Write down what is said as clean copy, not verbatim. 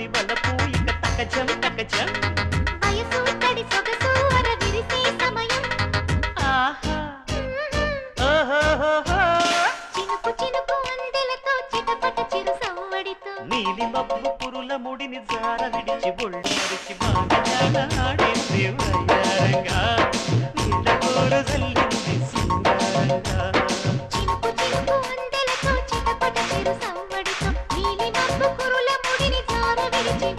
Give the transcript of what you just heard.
మది వలపు ఇక తకజం తకజం వయసు తడి సొగసు అర విరిసే సమయం ఆహా ఓహోహోహో చినుకు చినుకు అందెలతో చిటపట చిరు సవ్వడితో నీలి మబ్బు పురుల ముడిని జార విడిచి ఒళ్ళు మరిచి బాగా ఆడేసే వయ్యారంగా నీళ్ళగోర జల్లింది సింగారంగా చినుకు చినుకు అందెలతో చిటపట చిరు సవ్వడితో నీలి మబ్బు కురుల ముడిని జార విడిచి